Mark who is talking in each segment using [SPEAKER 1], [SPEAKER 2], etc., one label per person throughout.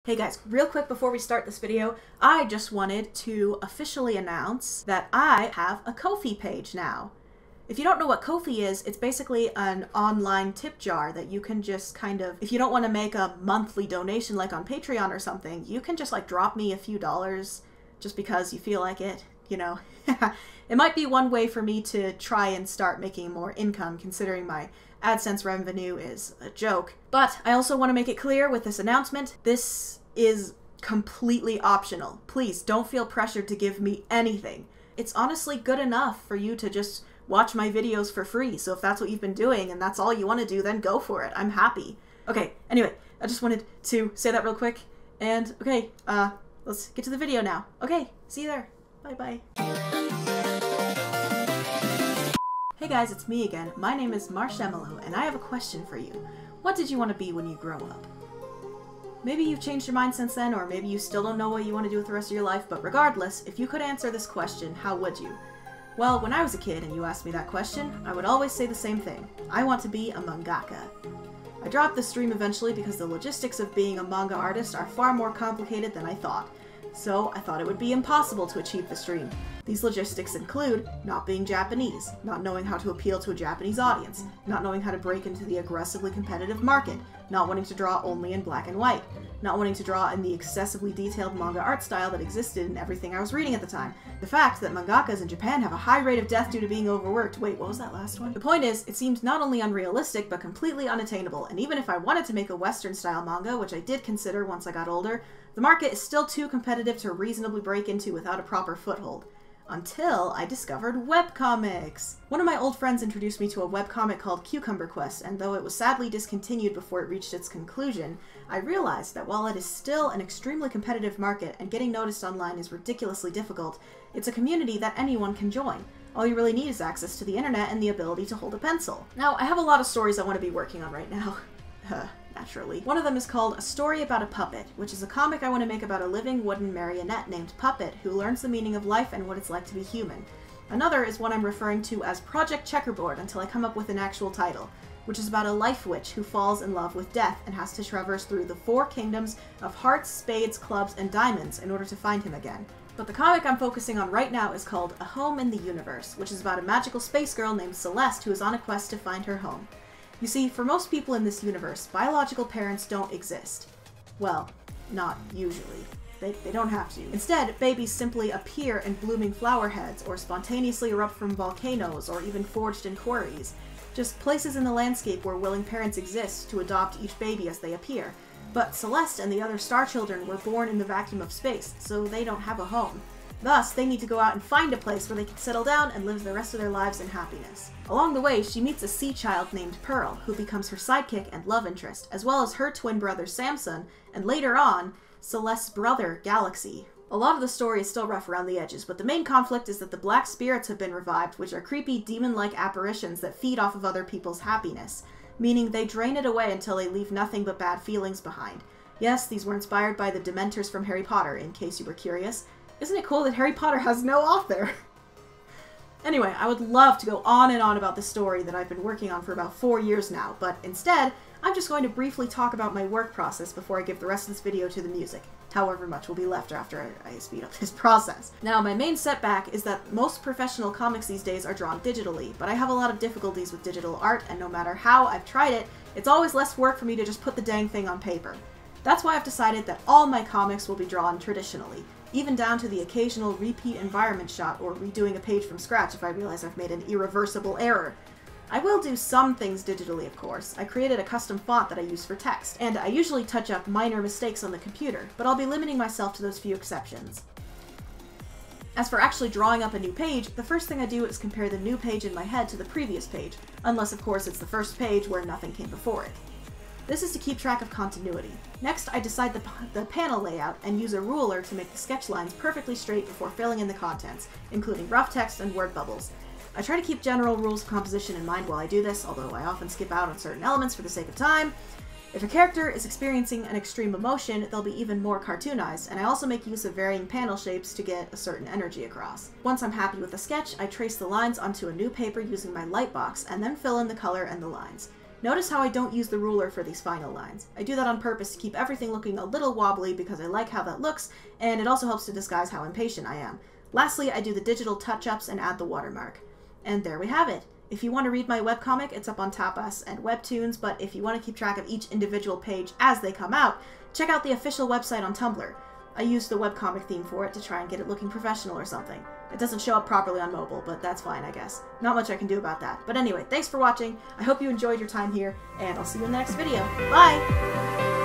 [SPEAKER 1] Hey guys, real quick before we start this video, I just wanted to officially announce that I have a Ko-fi page now. If you don't know what Ko-fi is, it's basically an online tip jar that you can just kind of, if you don't want to make a monthly donation like on Patreon or something, you can just like drop me a few dollars just because you feel like it, you know. It might be one way for me to try and start making more income considering my AdSense revenue is a joke. But I also want to make it clear with this announcement, this is completely optional. Please don't feel pressured to give me anything. It's honestly good enough for you to just watch my videos for free. So if that's what you've been doing and that's all you want to do, then go for it. I'm happy. Okay, anyway, I just wanted to say that real quick. And okay, let's get to the video now. Okay, see you there. Bye-bye. Hey guys, it's me again. My name is Marshemillow, and I have a question for you. What did you want to be when you grow up? Maybe you've changed your mind since then, or maybe you still don't know what you want to do with the rest of your life, but regardless, if you could answer this question, how would you? Well, when I was a kid and you asked me that question, I would always say the same thing. I want to be a mangaka. I dropped this dream eventually because the logistics of being a manga artist are far more complicated than I thought. So I thought it would be impossible to achieve this dream. These logistics include not being Japanese, not knowing how to appeal to a Japanese audience, not knowing how to break into the aggressively competitive market, not wanting to draw only in black and white, not wanting to draw in the excessively detailed manga art style that existed in everything I was reading at the time, the fact that mangakas in Japan have a high rate of death due to being overworked. Wait, what was that last one? The point is, it seemed not only unrealistic, but completely unattainable, and even if I wanted to make a Western-style manga, which I did consider once I got older, the market is still too competitive to reasonably break into without a proper foothold. Until I discovered webcomics! One of my old friends introduced me to a webcomic called Cucumber Quest, and though it was sadly discontinued before it reached its conclusion, I realized that while it is still an extremely competitive market and getting noticed online is ridiculously difficult, it's a community that anyone can join. All you really need is access to the internet and the ability to hold a pencil. Now, I have a lot of stories I want to be working on right now. Naturally. One of them is called A Story About a Puppet, which is a comic I want to make about a living wooden marionette named Puppet who learns the meaning of life and what it's like to be human. Another is one I'm referring to as Project Checkerboard until I come up with an actual title, which is about a life witch who falls in love with death and has to traverse through the 4 kingdoms of hearts, spades, clubs, and diamonds in order to find him again. But the comic I'm focusing on right now is called A Home in the Universe, which is about a magical space girl named Celeste who is on a quest to find her home. You see, for most people in this universe, biological parents don't exist. Well, not usually. They don't have to. Instead, babies simply appear in blooming flower heads, or spontaneously erupt from volcanoes, or even forged in quarries. Just places in the landscape where willing parents exist to adopt each baby as they appear. But Celeste and the other star children were born in the vacuum of space, so they don't have a home. Thus, they need to go out and find a place where they can settle down and live the rest of their lives in happiness. Along the way, she meets a sea child named Pearl, who becomes her sidekick and love interest, as well as her twin brother Samson, and later on, Celeste's brother Galaxy. A lot of the story is still rough around the edges, but the main conflict is that the black spirits have been revived, which are creepy demon-like apparitions that feed off of other people's happiness, meaning they drain it away until they leave nothing but bad feelings behind. Yes, these were inspired by the Dementors from Harry Potter, in case you were curious. Isn't it cool that Harry Potter has no author? Anyway, I would love to go on and on about this story that I've been working on for about 4 years now, but instead, I'm just going to briefly talk about my work process before I give the rest of this video to the music. However much will be left after I speed up this process. Now, my main setback is that most professional comics these days are drawn digitally, but I have a lot of difficulties with digital art, and no matter how I've tried it, it's always less work for me to just put the dang thing on paper. That's why I've decided that all my comics will be drawn traditionally, even down to the occasional repeat environment shot or redoing a page from scratch if I realize I've made an irreversible error. I will do some things digitally, of course. I created a custom font that I use for text, and I usually touch up minor mistakes on the computer, but I'll be limiting myself to those few exceptions. As for actually drawing up a new page, the first thing I do is compare the new page in my head to the previous page, unless of course it's the first page where nothing came before it. This is to keep track of continuity. Next, I decide the panel layout and use a ruler to make the sketch lines perfectly straight before filling in the contents, including rough text and word bubbles. I try to keep general rules of composition in mind while I do this, although I often skip out on certain elements for the sake of time. If a character is experiencing an extreme emotion, they'll be even more cartoonized, and I also make use of varying panel shapes to get a certain energy across. Once I'm happy with the sketch, I trace the lines onto a new paper using my light box, and then fill in the color and the lines. Notice how I don't use the ruler for these final lines. I do that on purpose to keep everything looking a little wobbly because I like how that looks, and it also helps to disguise how impatient I am. Lastly, I do the digital touch-ups and add the watermark. And there we have it. If you want to read my webcomic, it's up on Tapas and Webtoons, but if you want to keep track of each individual page as they come out, check out the official website on Tumblr. I used the webcomic theme for it to try and get it looking professional or something. It doesn't show up properly on mobile, but that's fine, I guess. Not much I can do about that. But anyway, thanks for watching. I hope you enjoyed your time here, and I'll see you in the next video. Bye!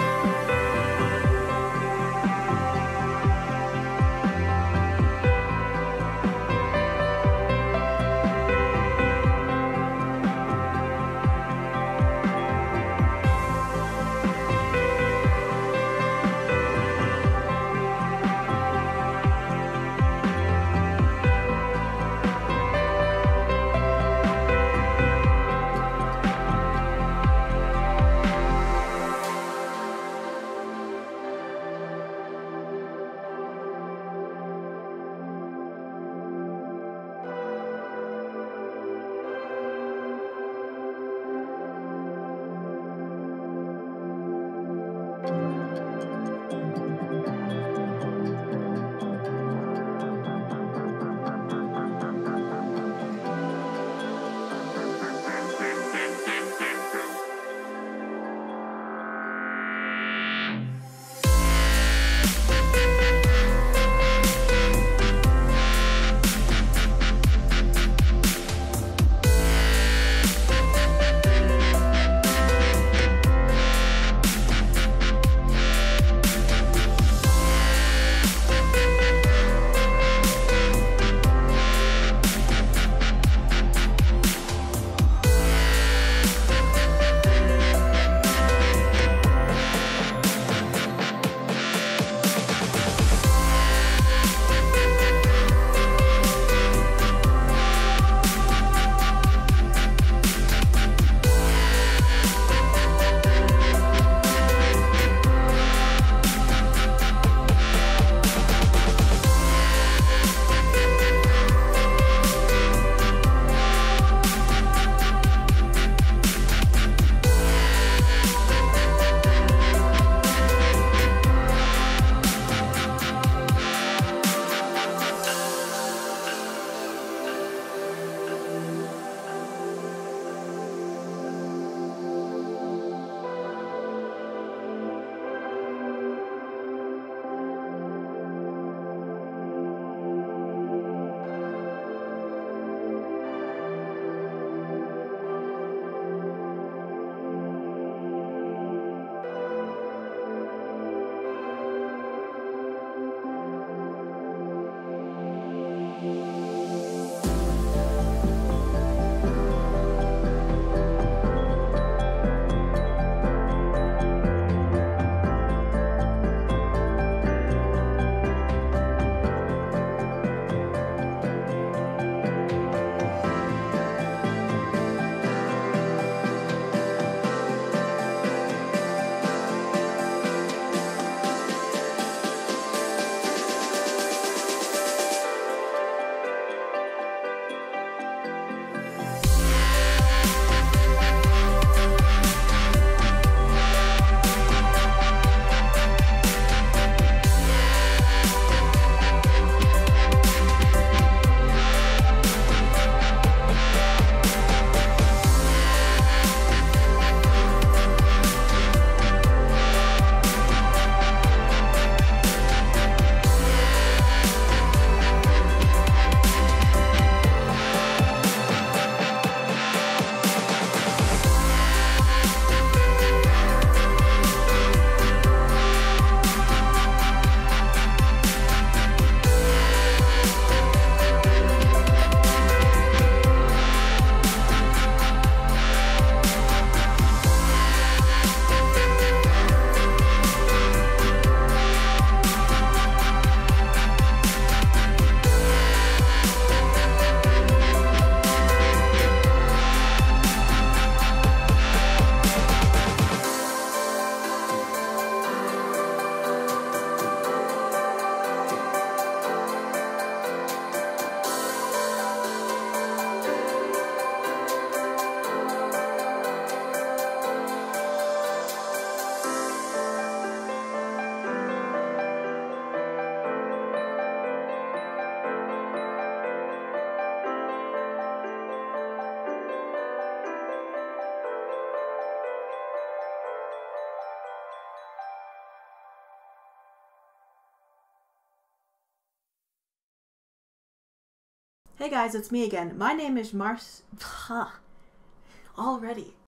[SPEAKER 1] Hey guys, it's me again. My name is Already.